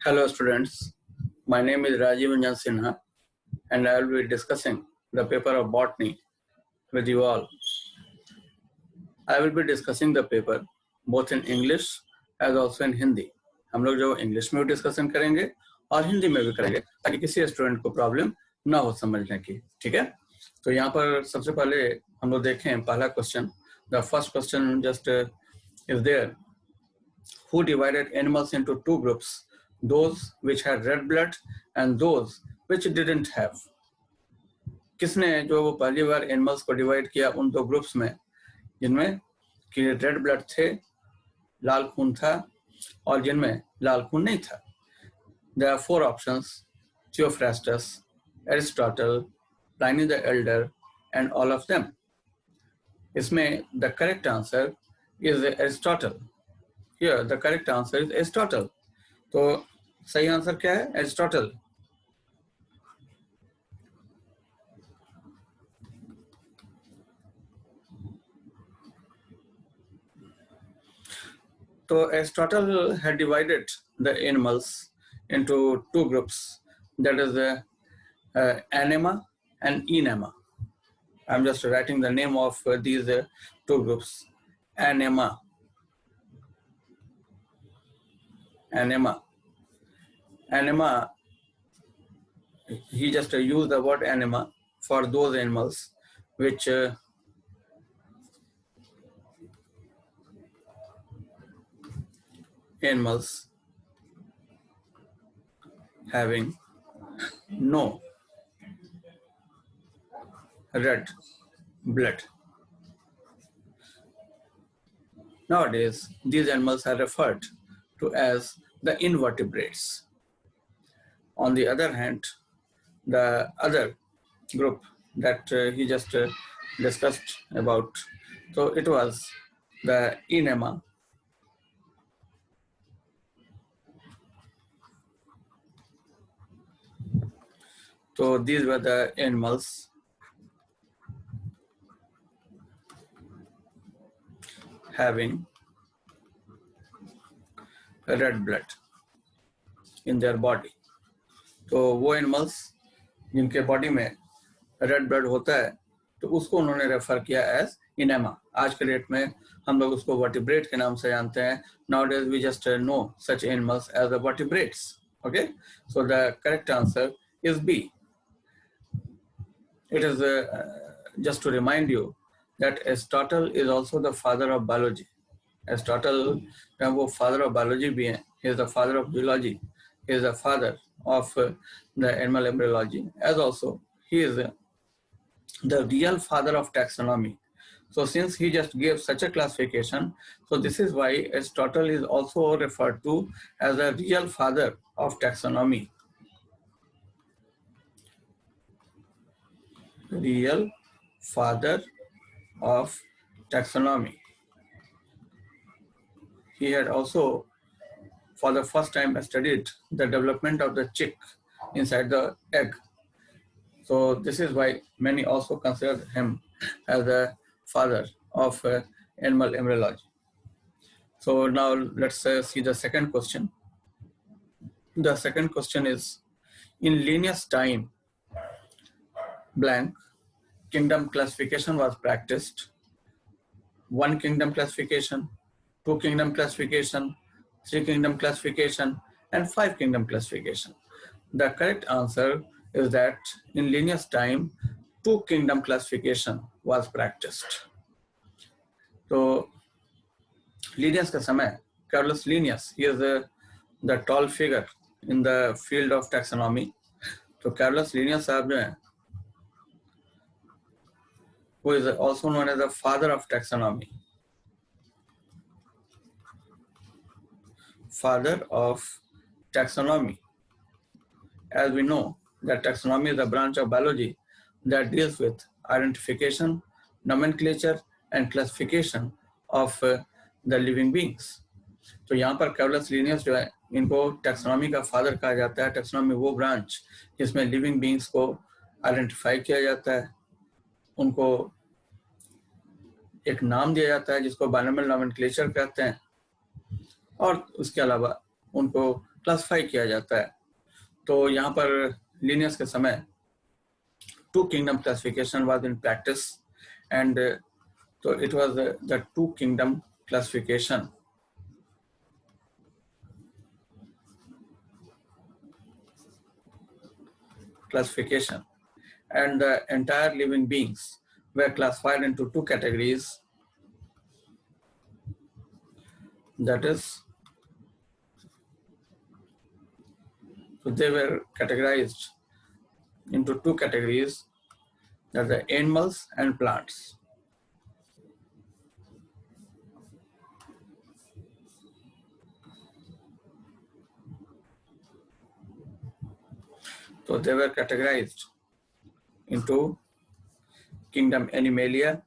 Hello students, my name is Rajiv Anjan Sinha and I will be discussing the paper of botany with you all. I will be discussing the paper both in English as also in Hindi. हम लोग जो English में भी discussion करेंगे और हिंदी में भी करेंगे ताकि किसी स्टूडेंट को प्रॉब्लम ना हो समझने की, ठीक है। तो यहाँ पर सबसे पहले हम लोग देखें पहला question. The first question just is there, who divided animals into two groups, those which had red blood and those which didn't have. किसने जो वो पहली बार एनिमल्स को डिवाइड किया उन दो ग्रुप्स में जिनमें कि रेड ब्लड थे, लाल खून था, और जिनमें लाल खून नहीं था। There are four options: Theophrastus, Aristotle, Pliny the Elder, and all of them. इसमें the correct answer is Aristotle. Here the correct answer is Aristotle. तो सही आंसर क्या है? Aristotle. So Aristotle had divided the animals into two groups, that is Anema and Enema. I'm just writing the name of these two groups. Anema. Anema. Anema, he just used the word anema for those animals which animals having no red blood. Nowadays, these animals are referred to as the invertebrates. On the other hand, the other group that he just discussed about, so it was the Enema. So these were the animals having red blood in their body. तो वो animals जिनके body में red blood होता है तो उसको उन्होंने refer किया एज इनेमा। आज के डेट में हम लोग उसको वर्टिब्रेट के नाम से जानते हैं। Nowadays we just know such animals as the vertebrates. Okay, so the correct answer is B. It is just to remind you that Aristotle is also the father of biology. Aristotle वो father of biology भी हैं. He is the father of biology. He is the father of the animal embryology, as also he is the real father of taxonomy. So since he just gave such a classification, so this is why Aristotle is also referred to as the real father of taxonomy. Real father of taxonomy. He had also for the first time studied the development of the chick inside the egg. So this is why many also consider him as the father of animal embryology. So now let's see the second question. The second question is, in Linnaeus' time, blank kingdom classification was practiced. 1 kingdom classification, 2 kingdom classification, 3 kingdom classification, and 5 kingdom classification. The correct answer is that in Linnaeus' time, 2 kingdom classification was practiced. So Linnaeus का समय, Carolus Linnaeus, he is the tall figure in the field of taxonomy. So Carolus Linnaeus साहब जो हैं, who is also known as the father of taxonomy. Father of taxonomy. As we know that taxonomy is a branch of biology that deals with identification, nomenclature, and classification of the living beings. तो यहाँ पर Carolus Linnaeus जो है, इनको taxonomy का father कहा जाता है। टैक्सोनॉमी वो ब्रांच जिसमें लिविंग बींग्स को आइडेंटिफाई किया जाता है, उनको एक नाम दिया जाता है जिसको बायनोमियल नोमेनक्लेचर कहते हैं, और उसके अलावा उनको क्लासिफाई किया जाता है। तो यहाँ पर लिनियस के समय two kingdom classification was in practice and तो it was the two kingdom classification. And the entire living beings were classified into two categories, that is, so they were categorized into two categories, that are the animals and plants. So they were categorized into kingdom Animalia,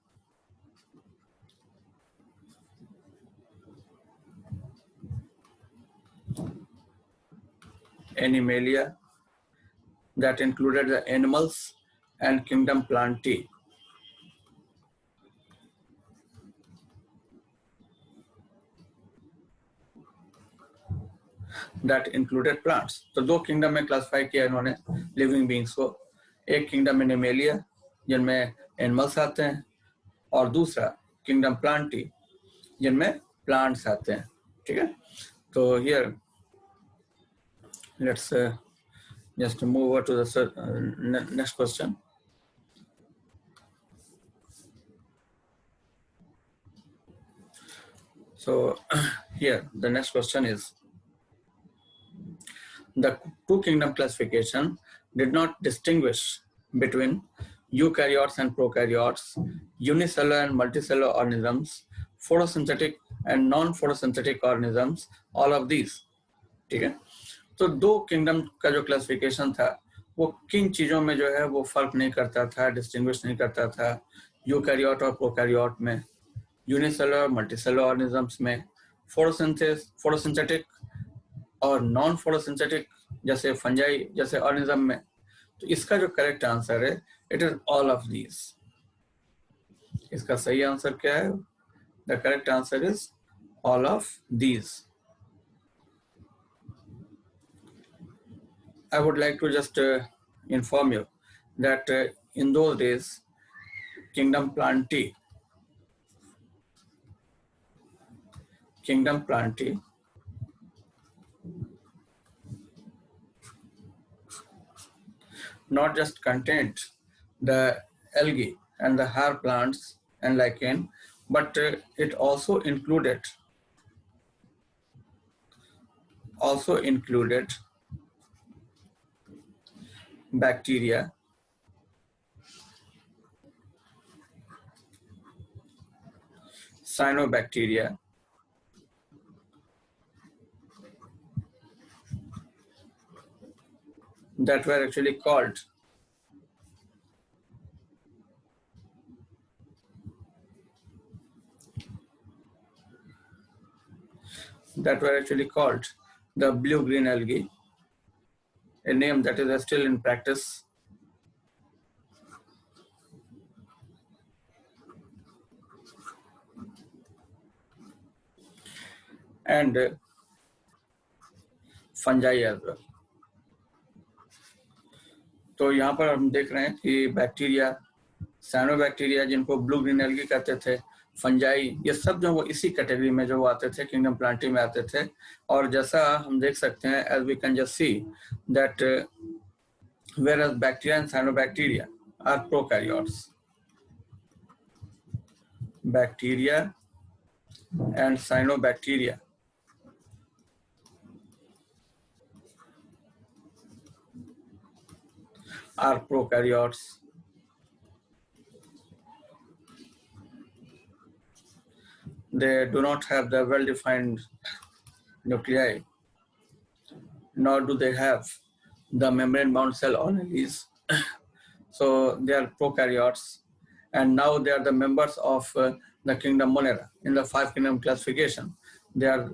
that included the animals, and kingdom Plantae, that included plants. तो दो kingdom में classify किया इन्होंने living beings को, एक kingdom animalia जिनमें animals आते हैं और दूसरा किंगडम प्लांटी जिनमें प्लांट्स आते हैं। ठीक है, तो here let's just move over to the next question. So here the next question is, the two kingdom classification did not distinguish between eukaryotes and prokaryotes, unicellular and multicellular organisms, photosynthetic and non-photosynthetic organisms, all of these। ठीक है, तो दो kingdom का जो classification था वो किन चीजों में जो है वो फर्क नहीं करता था, डिस्टिंग्विश नहीं करता था, यूकैरियोट और प्रोकैरियोट में, यूनिसेलुलर मल्टीसेलुलर ऑर्गेनिजम्स में, फोटोसिंथेटिक और नॉन फोटोसिंथेटिक जैसे फंजाई जैसे ऑर्गेनिज्म में। तो इसका जो करेक्ट आंसर है, it is all of these. इसका सही आंसर क्या है? The correct answer is all of these. I would like to just inform you that in those days, Kingdom Plantae, not just contained the algae and the higher plants and lichen, but it also included bacteria, cyanobacteria, that were actually called the blue-green algae, a name that is still in practice. And fungi as well. तो यहाँ पर हम देख रहे हैं कि bacteria, cyanobacteria जिनको blue green algae कहते थे, फंजाई, ये सब जो वो इसी कैटेगरी में जो आते थे, किंगडम प्लांटी में आते थे। और जैसा हम देख सकते हैं, as we can just see that whereas bacteria and cyanobacteria are prokaryotes, bacteria and cyanobacteria are prokaryotes. They do not have the well-defined nuclei, nor do they have the membrane-bound cell organelles. So they are prokaryotes, and now they are the members of the kingdom Monera. In the 5 kingdom classification, they are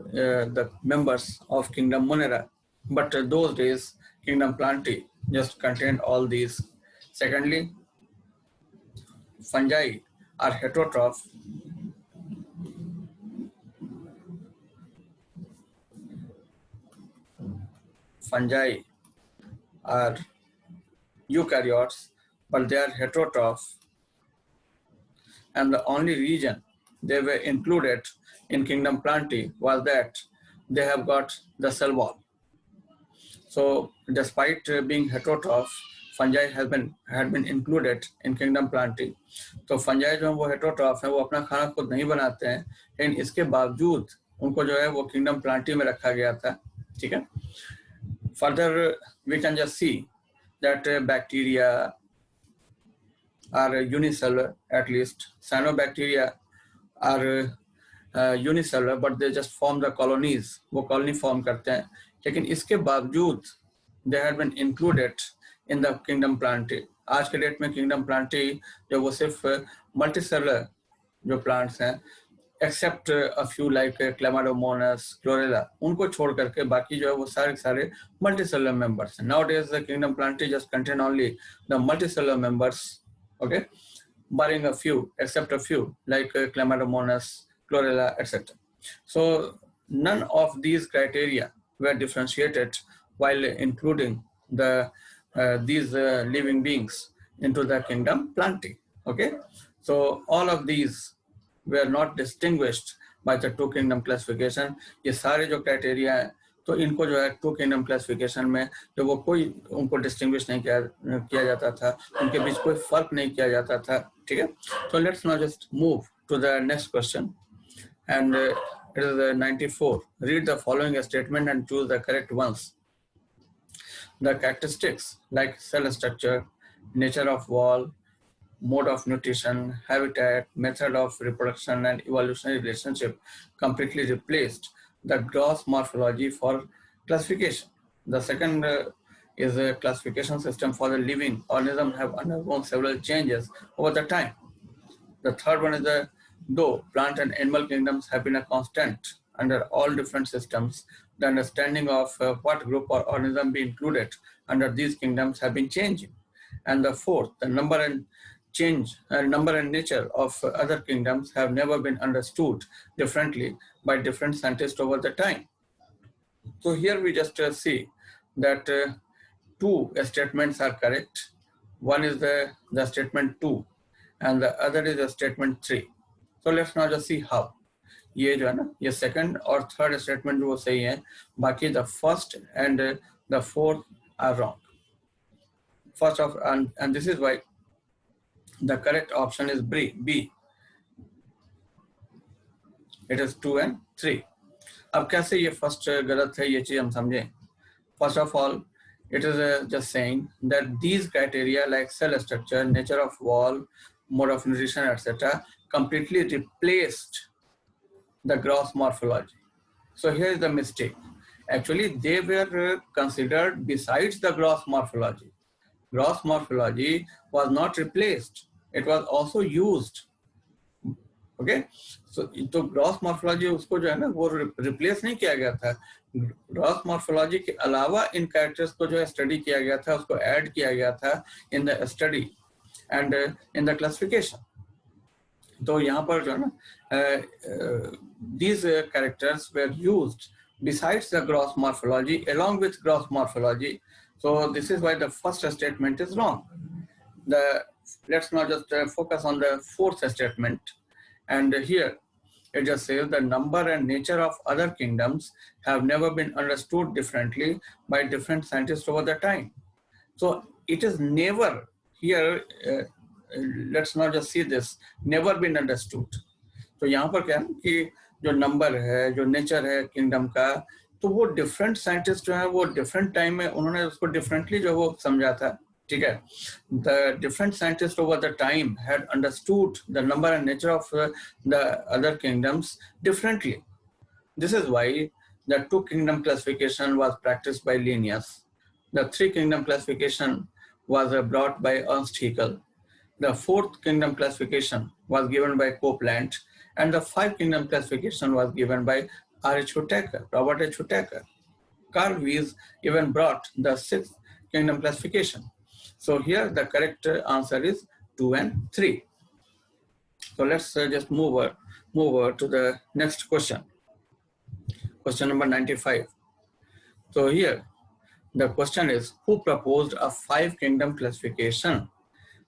the members of kingdom Monera. But those days, kingdom Plantae just contained all these. Secondly, fungi are heterotroph. fungi are eukaryotes, but they are heterotroph, and the only reason they were included in kingdom Plantae was that they have got the cell wall. So despite being heterotroph, fungi had been included in kingdom Plantae. तो fungi जो वो heterotroph है वो अपना खाना खुद नहीं बनाते हैं, लेकिन इसके बावजूद उनको जो है वो kingdom Plantae में रखा गया था. ठीक है. Further, we can just see that bacteria are unicellular, at least. Cyanobacteria are unicellular, but they just form the colonies. वो colony form करते हैं. लेकिन इसके बावजूद they had been included in the kingdom Plantae. आज के डेट में kingdom Plantae जो वो सिर्फ multicellular जो plants हैं, except a few like Chlamydomonas, Chlorella, उनको छोड़ करके बाकी जो है वो सारे multicellular members हैं. Nowadays the kingdom Plantae just contain only the multicellular members, okay, barring a few, except a few like Chlamydomonas, Chlorella, etc. So none of these criteria were differentiated while including the these living beings into the kingdom Plantae. Okay, so all of these were not distinguished by the two kingdom classification. ये सारे जो criteria हैं, तो इनको जो है two kingdom classification में जो वो कोई उनको distinguish नहीं किया जाता था, उनके बीच कोई फर्क नहीं किया जाता था. ठीक है. So let's now just move to the next question, and it is 94. Read the following statement and choose the correct ones. The characteristics like cell structure, nature of wall, mode of nutrition, habitat, method of reproduction, and evolutionary relationship completely replaced the gross morphology for classification. The second is a classification system for the living organism have undergone several changes over the time. The third one is the though plant and animal kingdoms have been a constant under all different systems, the understanding of what group or organism be included under these kingdoms have been changing. And the fourth, the number and nature of other kingdoms have never been understood differently by different scientists over the time. So here we just see that two statements are correct. One is the statement 2 and the other is the statement 3. So let's now just see how. ये जो है ना, ये second और third statement जो वो सही है, बाकी the first and the fourth are wrong. First of and this is why the correct option is B. It is 2 and 3. अब कैसे ये first गलत है ये चीज हम समझें. First of all, it is just saying that these criteria like cell structure, nature of wall, mode of nutrition, etc., completely replaced the gross morphology. So here is the mistake. Actually, they were considered besides the gross morphology. Gross morphology was not replaced. It was also used. Okay, so तो gross morphology उसको जो है ना वो replace नहीं किया गया था. Gross morphology के अलावा इन characters को जो है study किया गया था, उसको add किया गया था in the study and in the classification. तो यहाँ पर जो है ना these characters were used besides the gross morphology along with gross morphology. So this is why the first statement is wrong. Let's now just focus on the fourth statement. And here it just says the number and nature of other kingdoms have never been understood differently by different scientists over the time. So it is never here, let's now just see this, never been understood. तो यहाँ पर क्या है कि जो number है, जो nature है किंगडम का, तो वो डिफरेंट साइंटिस्ट जो है वो डिफरेंट टाइम में उन्होंने उसको डिफरेंटली जो वो समझा था. ठीक है. The different scientists over the time had understood the number and nature of the other kingdoms differently. This is why the two kingdom classification was practiced by Linnaeus. The three kingdom classification was brought by Ernst Haeckel. The fourth kingdom classification was given by Copeland, and the five kingdom classification was given by R.H. Whittaker, Robert H. Whittaker. Carl Weiss even brought the sixth kingdom classification. So here the correct answer is 2 and 3. So let's just move over to the next question. Question number 95. So here The question is, who proposed a 5-kingdom classification?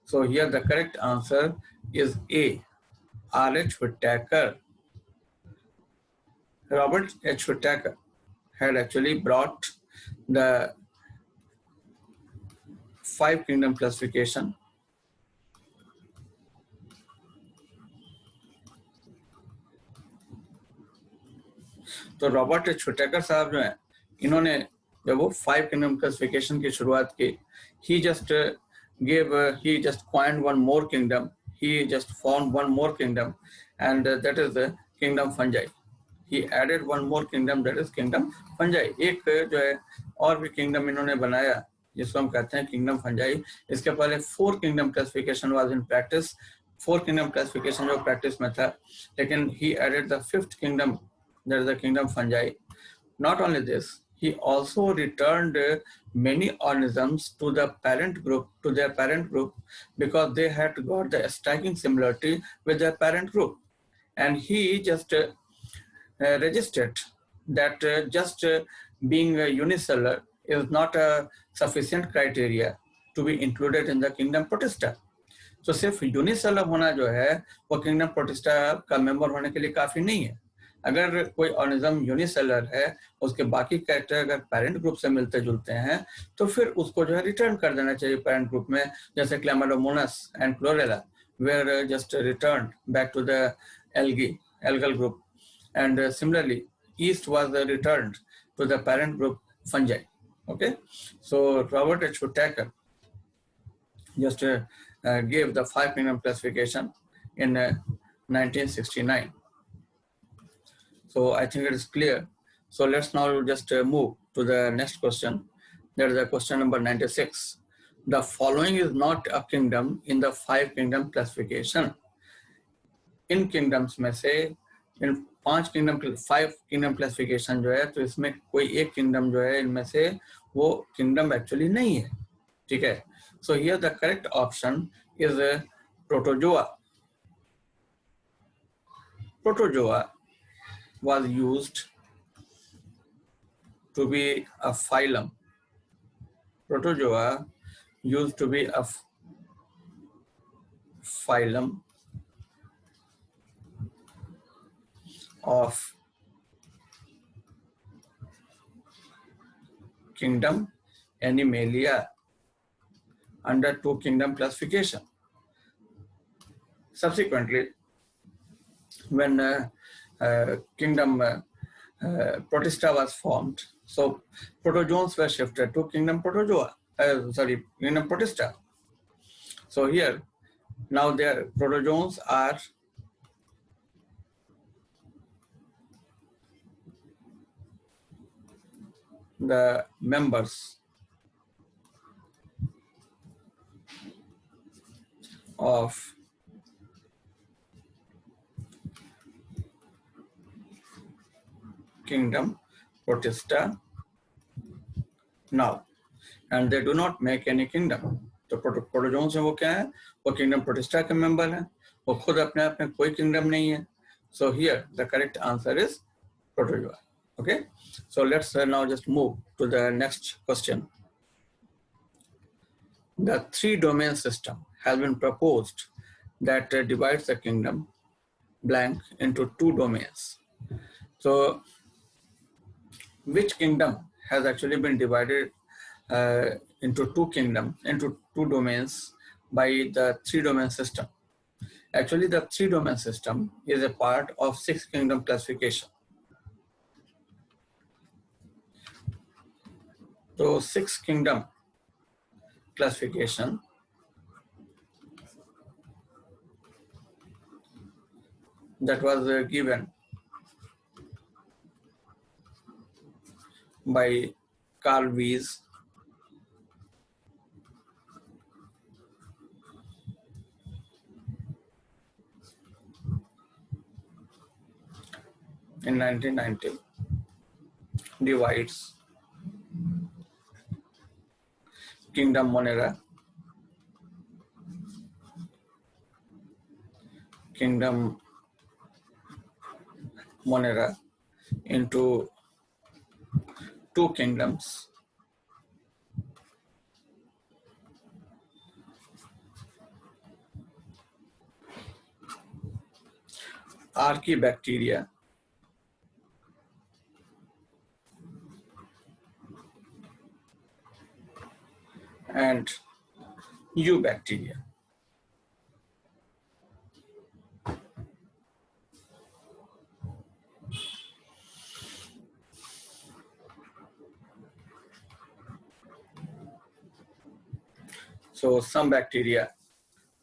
So here the correct answer is A. R.H. Whittaker. Robert H. Whittaker had actually brought the 5-kingdom classification. तो Robert H Whittaker साहब जो हैं, इन्होंने जब वो 5-kingdom classification की शुरुआत की, he just coined one more kingdom. He just formed one more kingdom, and that is the kingdom fungi. He added one more kingdom, that is kingdom fungi. एक जो है और भी kingdom इन्होंने बनाया जिसको हम कहते हैं kingdom fungi. इसके पहले 4-kingdom classification was in practice. 4-kingdom classification जो practice में था, लेकिन he added the 5th kingdom, that is the kingdom fungi. Not only this, he also returned many organisms to their parent group, because they had got the striking similarity with their parent group, and he just registered that just being unicellular is not a sufficient criteria to be included in the kingdom protista. So सिर्फ unicellular होना जो है वो kingdom protista का member होने के लिए काफी नहीं है. अगर कोई ऑर्गेनिज्म यूनिसेलर है, उसके बाकी कैरेक्टर अगर पेरेंट ग्रुप से मिलते जुलते हैं, तो फिर उसको जो है रिटर्न कर देना चाहिए पेरेंट ग्रुप में, जैसे Chlamydomonas and Chlorella were just return back to the algal group, and similarly yeast was returned to the parent group fungi. Okay, so Robert H. Whittaker just gave the 5-kingdom classification in 1969. So I think it is clear. So let's now just move to the next question. That is the question number 96. The following is not a kingdom in the 5-kingdom classification. In kingdoms में से, इन 5 classification जो है, तो इसमें कोई एक kingdom जो है इनमें से वो kingdom actually नहीं है. ठीक है. So here the correct option is Protozoa. Protozoa was used to be a phylum. Protozoa used to be a phylum of kingdom Animalia under 2-kingdom classification. Subsequently, when kingdom Protista was formed, so protozoans were shifted to kingdom kingdom Protista. So here, now their protozoans are the members of kingdom Protista now, and they do not make any kingdom. तो protozoans है वो क्या है, वो kingdom protista के member हैं, वो खुद अपने आप में कोई किंगडम नहीं है. So here the correct answer is Protozoa. Okay, so let's now just move to the next question. The 3-domain system has been proposed that divides the kingdom blank into 2 domains. So which kingdom has actually been divided into 2 domains by the 3-domain system? Actually, the 3-domain system is a part of 6-kingdom classification. So 6-kingdom classification that was given by Carl Weiss in 1990 divides kingdom Monera, into 2 kingdoms, Archaebacteria and Eubacteria. So some bacteria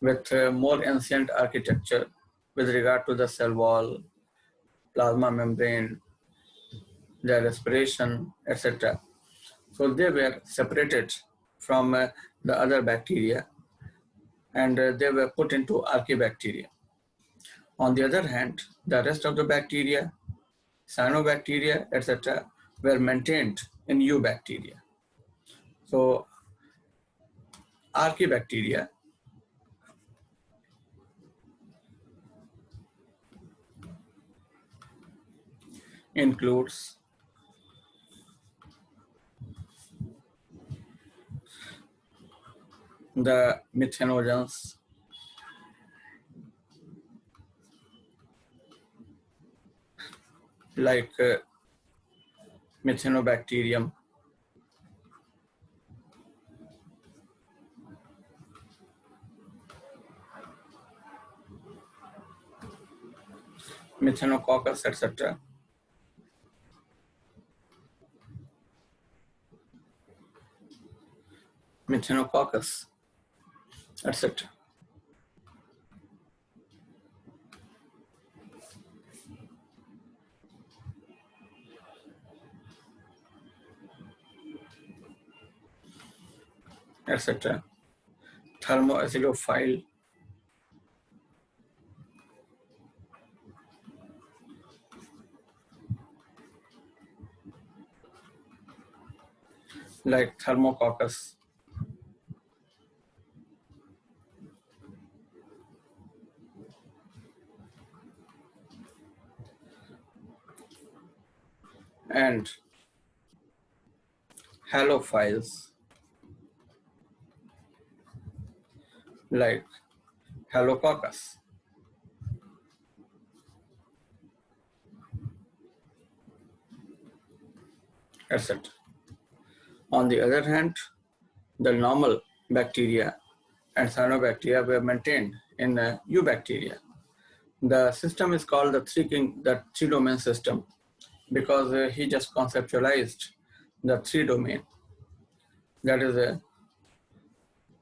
with more ancient architecture with regard to the cell wall, plasma membrane, their respiration, etc. So they were separated from the other bacteria, and they were put into Archaebacteria. On the other hand, the rest of the bacteria, cyanobacteria, etc., were maintained in Eubacteria. So Archaebacteria includes the methanogens, like Methanobacterium, Methanococcus, etc. Methanococcus, etc. etc. Thermoacidophile, like Thermococcus, and halophiles, like Halococcus. Etc. On the other hand, the normal bacteria and cyanobacteria were maintained in Eubacteria. The system is called the three domain system because he just conceptualized the three domain. That is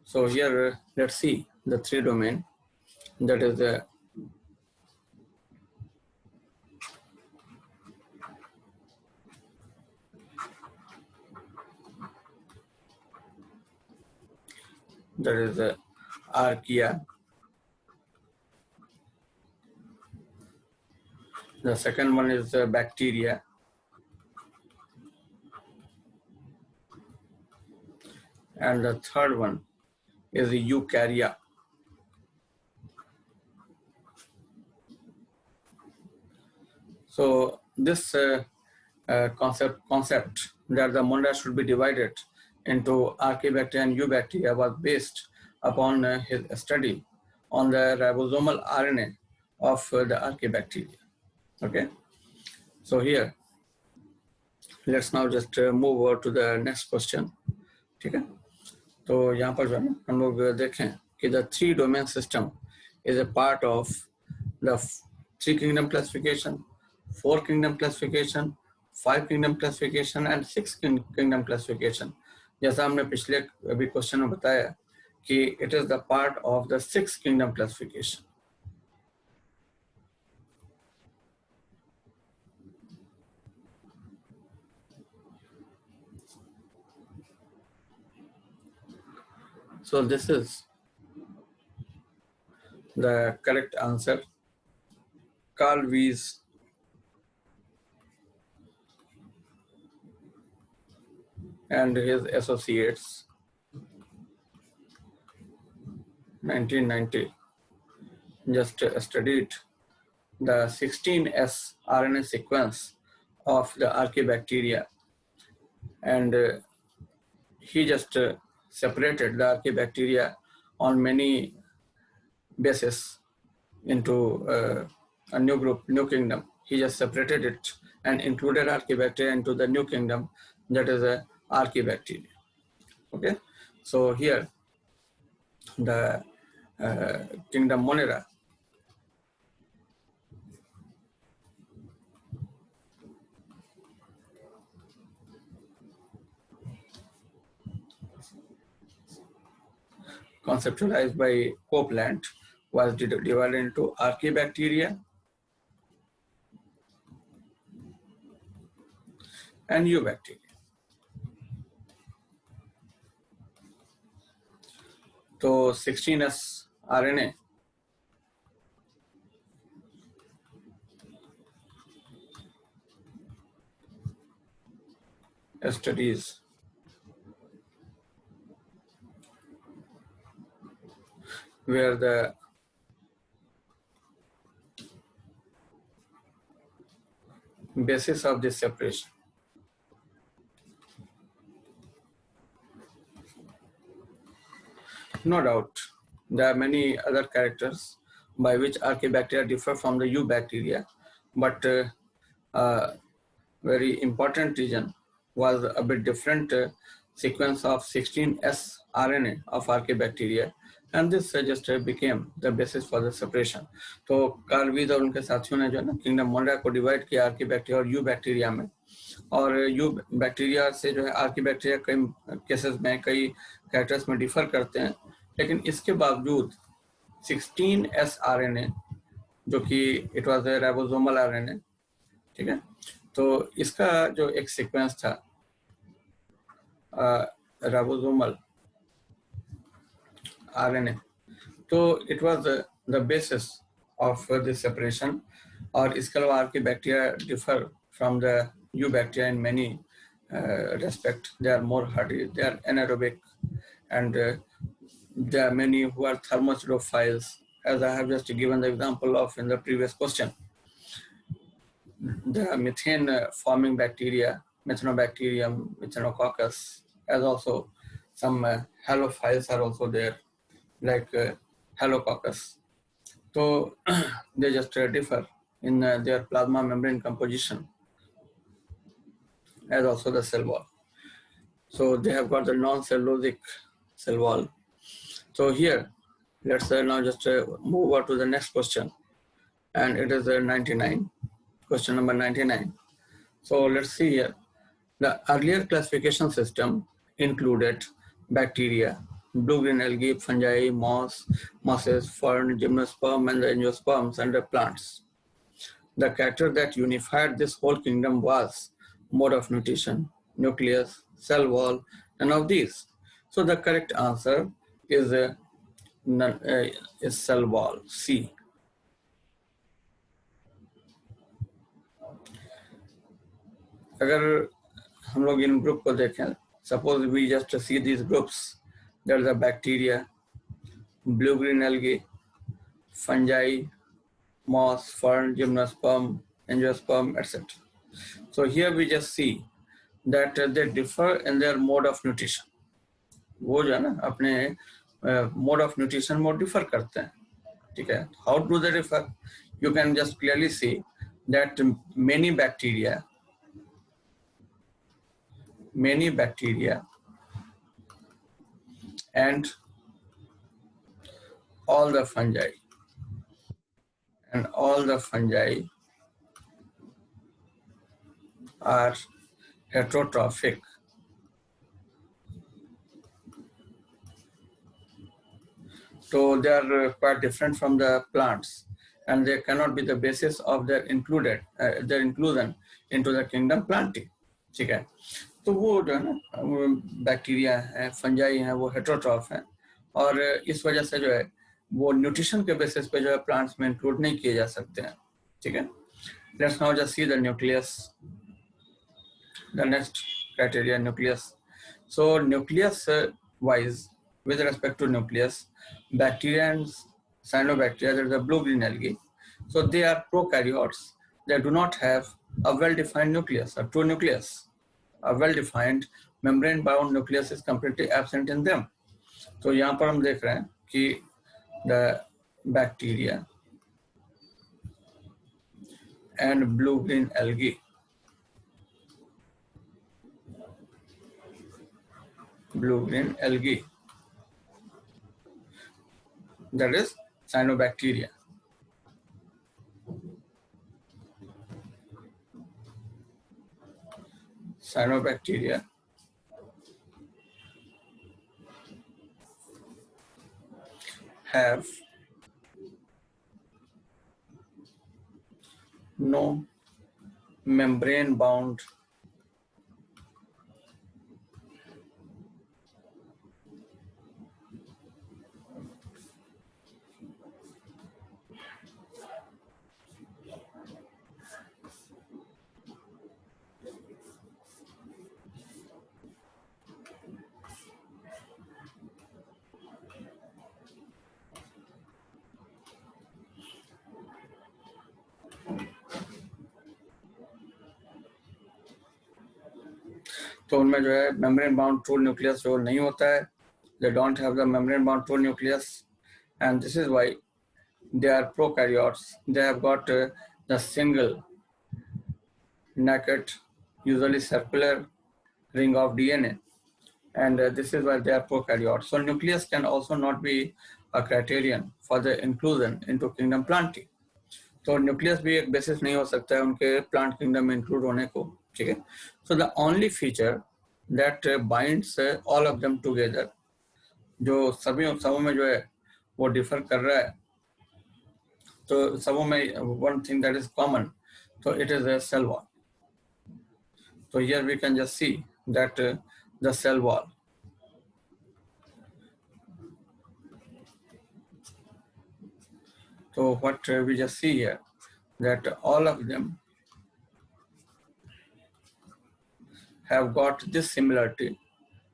so here let's see the three domain. That is archaea. The second one is bacteria. And the third one is the eukarya. So this concept that the monad should be divided into Archaebacteria and Eubacteria was based upon his study on the ribosomal RNA of the Archaebacteria. Okay, so here let's now just move over to the next question. ठीक है, तो यहाँ पर जो है ना हम लोग देखें कि the three domain system is a part of the three kingdom classification, four kingdom classification, five kingdom classification and six kingdom classification. जैसा हमने पिछले अभी क्वेश्चन में बताया कि it is the part of the six kingdom classification. So this is the correct answer. Carl Weiss and his associates, 1990, just studied the 16S RNA sequence of the Archaebacteria, and he just separated the Archaebacteria on many bases into a new group, new kingdom. He just separated it and included Archaebacteria into the new kingdom, that is a Archaebacteria. Okay, so here the kingdom Monera. Conceptualized by Copeland, was divided into Archaebacteria and Eubacteria. So 16S RNA studies where the basis of this separation. No doubt, there are many other characters by which Archaebacteria differ from the Eubacteria, but very important region was a bit different sequence of 16S RNA of Archaebacteria, and this just became the basis for the separation. तो Karl वीज और उनके साथियों ने जो है ना kingdom Monera को डिवाइड किया आर्कीबैक्टीरिया और यूबैक्टीरिया में, और यूबैक्टीरिया से जो है आर्कीबैक्टीरिया कई केसेस में कई कैरेक्टर्स में डिफर करते हैं, लेकिन इसके बावजूद 16S RNA जो कि it was a ribosomal RNA, ठीक है, तो इसका जो एक सीक्वेंस था राइबोसोमल RNA, तो it was the basis of this separation. और इसके अलावा archaebacteria differ from the eubacteria in many respect. They are more hardy, they are anaerobic, and there are many who are thermocidophiles, as I have just given the example of in the previous question. The methane forming bacteria, Methanobacterium, Methanococcus, as also some halophiles are also there, like Halococcus. So they just differ in their plasma membrane composition, as also the cell wall. So they have got the non-cellulosic cell wall. So here, let's now just move on to the next question, and it is 99, question number 99. So let's see here. The earlier classification system included bacteria, blue-green algae, fungi, moss, mosses, fern, gymnosperm, and the angiosperms, and the plants. The character that unified this whole kingdom was mode of nutrition, nucleus, cell wall, none of these. So the correct answer is cell wall, C. अगर हम लोग इन group को देखें, suppose we just see these groups, there is a bacteria, blue-green algae, fungi, moss, fern, gymnosperm, angiosperm, etc. So here we just see that they differ in their mode of nutrition. वो जो है ना अपने mode of nutrition में differ करते हैं, ठीक है? How do they differ? You can just clearly see that many bacteria and all the fungi are heterotrophic. So they are quite different from the plants, and they cannot be the basis of their inclusion into the kingdom Plantae. ठीक है, तो वो जो है ना bacteria है, fungi हैं, वो हेटरोट्रॉफ हैं, और इस वजह से जो है वो न्यूट्रिशन के बेसिस पे जो है प्लांट्स में इंक्लूड नहीं किए जा सकते हैं, ठीक है. Let's now just see the nucleus, the next criteria nucleus. So nucleus wise, with respect to nucleus, bacteria and cyanobacteria, there is a blue-green algae. So they are prokaryotes. They do not have a well-defined nucleus, a true nucleus. A well-defined membrane-bound nucleus is completely absent in them. तो यहाँ पर हम देख रहे हैं कि the bacteria and blue-green algae. Blue-green algae. That is cyanobacteria. Cyanobacteria have no membrane-bound तो उनमें जो है मेम्ब्रेन बाउंड टूल न्यूक्लियस जो नहीं होता है. They don't have the membrane bound tool nucleus, and this is why they are prokaryotes. They have got the single naked, usually circular ring of DNA, and this is why they are prokaryotes. So nucleus can also not be a criterion for the inclusion into kingdom Plantae. तो nucleus भी एक basis नहीं हो सकता है उनके plant kingdom में include होने को. ठीक है. So the only feature that binds all of them together, जो सभी सबों में जो है वो डिफर कर रहा है, तो सबों में one thing that is common, तो it is a cell wall. तो here we can just see that the cell wall. So what we just see here, that all of them have got this similarity,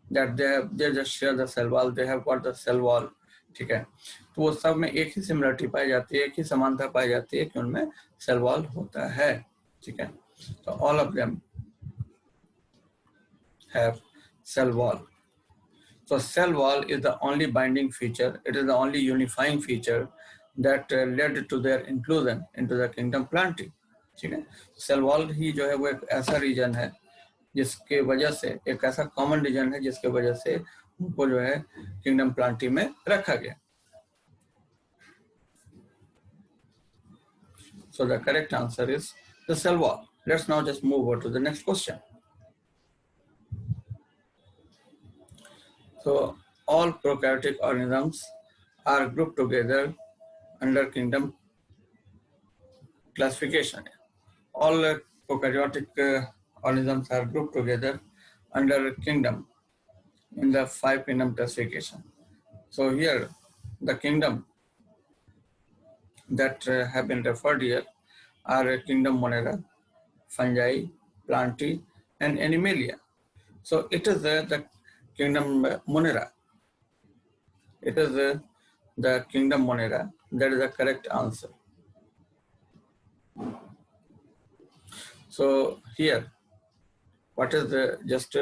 that they just share the cell wall, they have got the cell wall. ठीक है. तो वो सब में एक ही similarity पाई जाती है, एक ही समानता पाई जाती है कि उनमें सेल वॉल होता है. ठीक है. तो all of them have cell wall. So cell wall is the only binding feature, it is the only unifying feature that led to their inclusion into the kingdom Plantae. ठीक है. Cell wall ही जो है वो एक ऐसा reason है जिसके वजह से, एक ऐसा कॉमन रीजन है जिसके वजह से उनको जो है किंगडम Plantae में रखा गया. So the correct answer is the cell wall. Let's now just move on to the next question. So all prokaryotic organisms are grouped together under kingdom classification. All prokaryotic organisms are grouped together under kingdom in the 5 kingdom classification. So here the kingdom that have been referred here are kingdom Monera, fungi, Plantae, and Animalia. So it is the kingdom Monera. It is the kingdom Monera. That is the correct answer. So here, what is just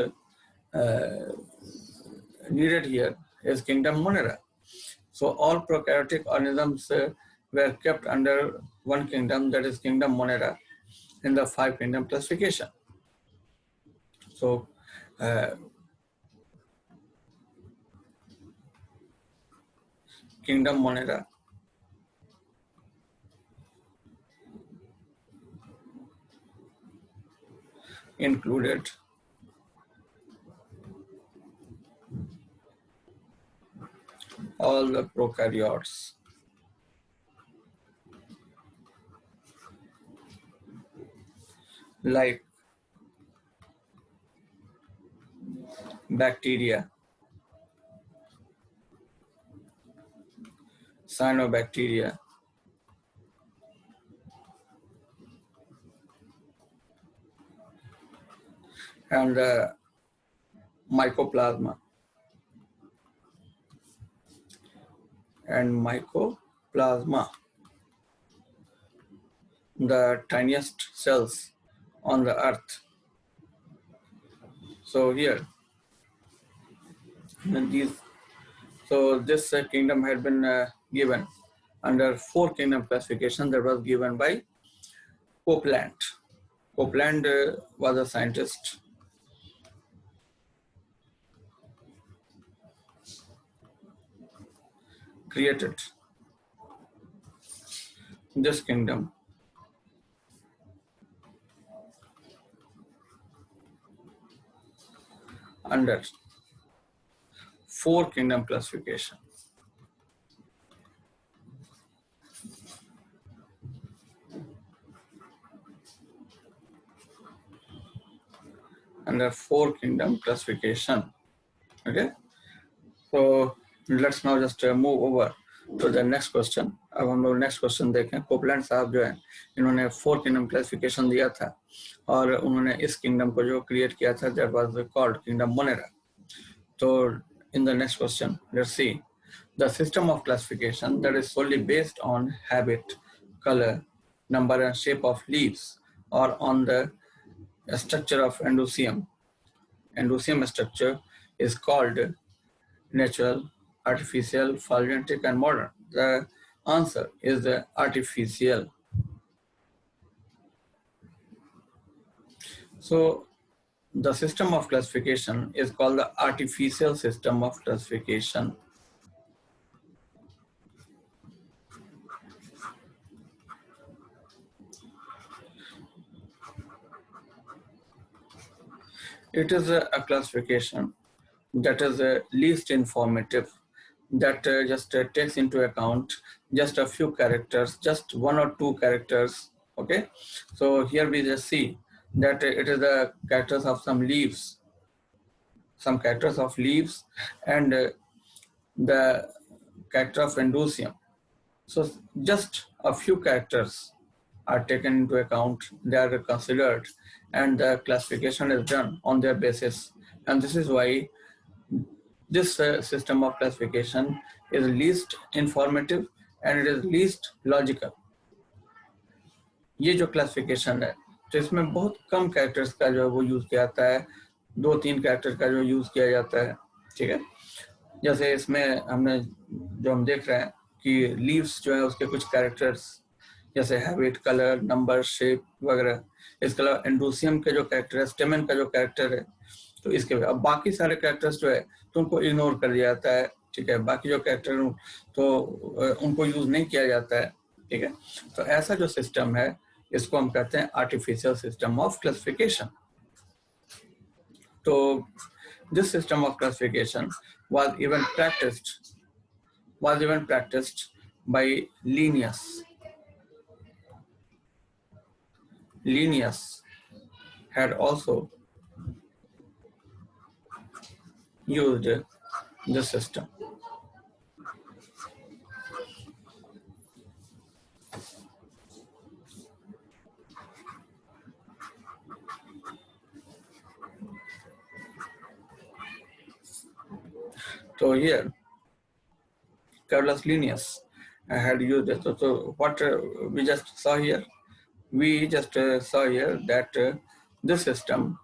needed here is kingdom Monera. So all prokaryotic organisms were kept under one kingdom, that is kingdom Monera, in the 5 kingdom classification. So kingdom Monera included all the prokaryotes. Like bacteria, cyanobacteria, and mycoplasma. And mycoplasma, the tiniest cells on the earth. So here, this kingdom had been given under 4 kingdom classification that was given by Copeland. Copeland was a scientist created this kingdom under 4-kingdom classification. Under 4-kingdom classification. Okay, so let's now just move over to the next question. अब हम लोग next question देखें. Copeland साहब जो है इन्होंने 4 kingdom classification दिया था और उन्होंने इस किंगडम को जो क्रिएट किया था that was called kingdom Monera. तो in the next question, let's see the system of classification that is solely based on habit, color, number and shape of leaves or on the structure of endoecium. Endoecium structure is called natural, artificial, phylogenetic and modern. The answer is the artificial. So the system of classification is called the artificial system of classification. It is a classification that is least informative, that just takes into account just a few characters, just 1 or 2 characters. Okay, so here we just see that it is the characters of some leaves, some characters of leaves and the character of endoecium. So just a few characters are taken into account, they are considered, and the classification is done on their basis. And this is why this system of classification is least informative and it is least logical. ये जो classification है तो इसमें बहुत कम characters का जो है वो यूज किया जाता है, 2-3 कैरेक्टर का जो यूज किया जाता है. ठीक है, जैसे इसमें हमने जो हम देख रहे हैं कि लीव्स जो है उसके कुछ कैरेक्टर्स जैसे हैबिट, कलर, नंबर, शेप वगैरह. इसके अलावा एंडोसियम के जो कैरेक्टर है, स्टेमन का जो कैरेक्टर है, तो इसके अब बाकी सारे कैरेक्टर्स जो है तो उनको इग्नोर कर दिया जाता है. ठीक है, बाकी जो कैरेक्टर तो उनको यूज नहीं किया जाता है. ठीक है, तो ऐसा जो सिस्टम है इसको हम कहते हैं आर्टिफिशियल सिस्टम ऑफ क्लासिफिकेशन. तो this system of classification was even practiced by Linnaeus. Linnaeus had also used this system. So here, Carolus Linnaeus had used it. So what we just saw here, that this system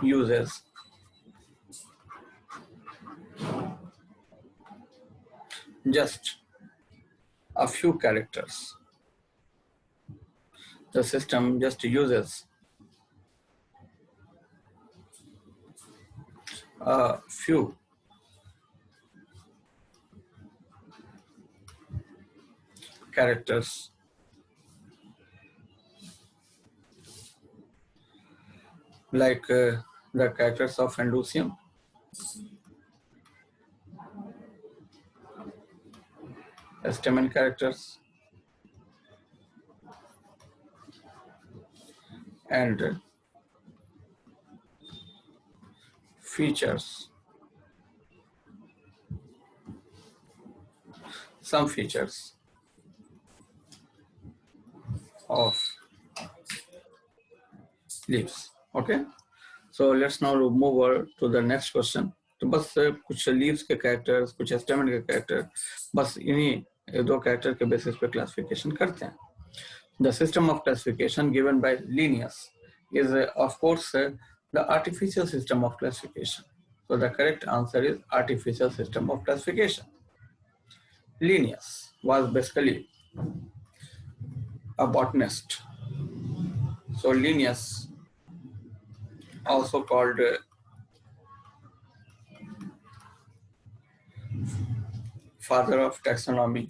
uses just a few characters. The system just uses a few characters like the characters of endoecium, stamen characters, and features, some features of leaves. Okay, so let's now move over to the next question. तो बस कुछ leaves के characters, कुछ स्टेमन के character, बस इन्हीं 2 character के basis पे क्लासिफिकेशन करते हैं. The system of classification given by Linnaeus is of course the artificial system of classification. So the correct answer is artificial system of classification. Linnaeus was basically a botanist. So Linnaeus, also called father of taxonomy,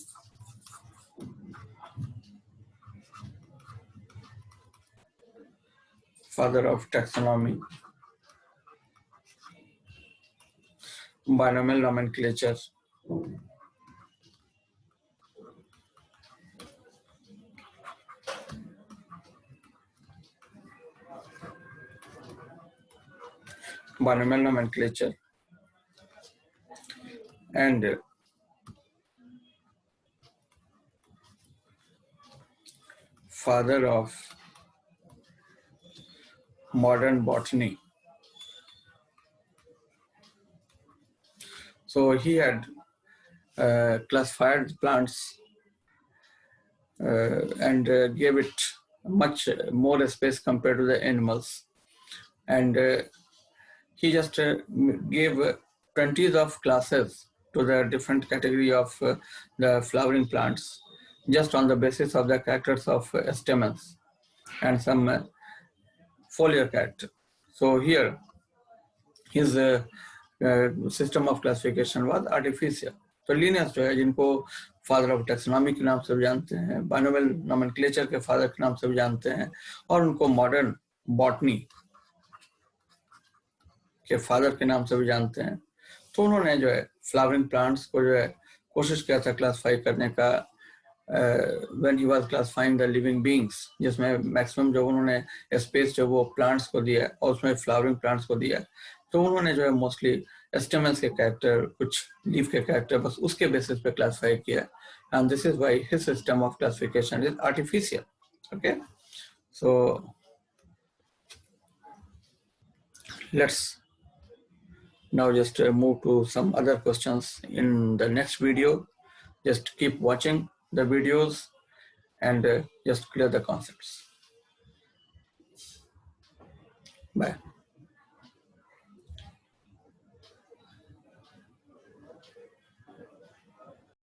binomial nomenclature, and father of modern botany. So he had classified plants and gave it much more space compared to the animals. And he just gave 20s of classes to the different category of the flowering plants, just on the basis of the characters of stamens and some foliar character. So here, his system of classification was artificial. तो Linnaeus जो है, जिनको father of taxonomy के नाम से भी जानते हैं, बाइनोमियल नोमेनक्लेचर के फादर के नाम से भी जानते हैं, और उनको मॉडर्न बॉटनी के फादर के नाम से भी जानते हैं, तो उन्होंने जो है फ्लावरिंग प्लांट्स को जो है कोशिश किया था क्लासिफाई करने का when he was classifying the living beings, जिसमें मैक्सिमम जो उन्होंने स्पेस जो वो प्लांट्स को दिया और उसमें फ्लावरिंग प्लांट्स को दिया, तो उन्होंने जो है मोस्टली स्टेमन्स के कैरेक्टर, कुछ लीफ के कैरेक्टर, बस उसके बेसिस पे क्लासिफाई किया. And this is why his system of classification is artificial. Okay, so let's now just move to some other questions in the next video. Just keep watching the videos and just clear the concepts. Bye.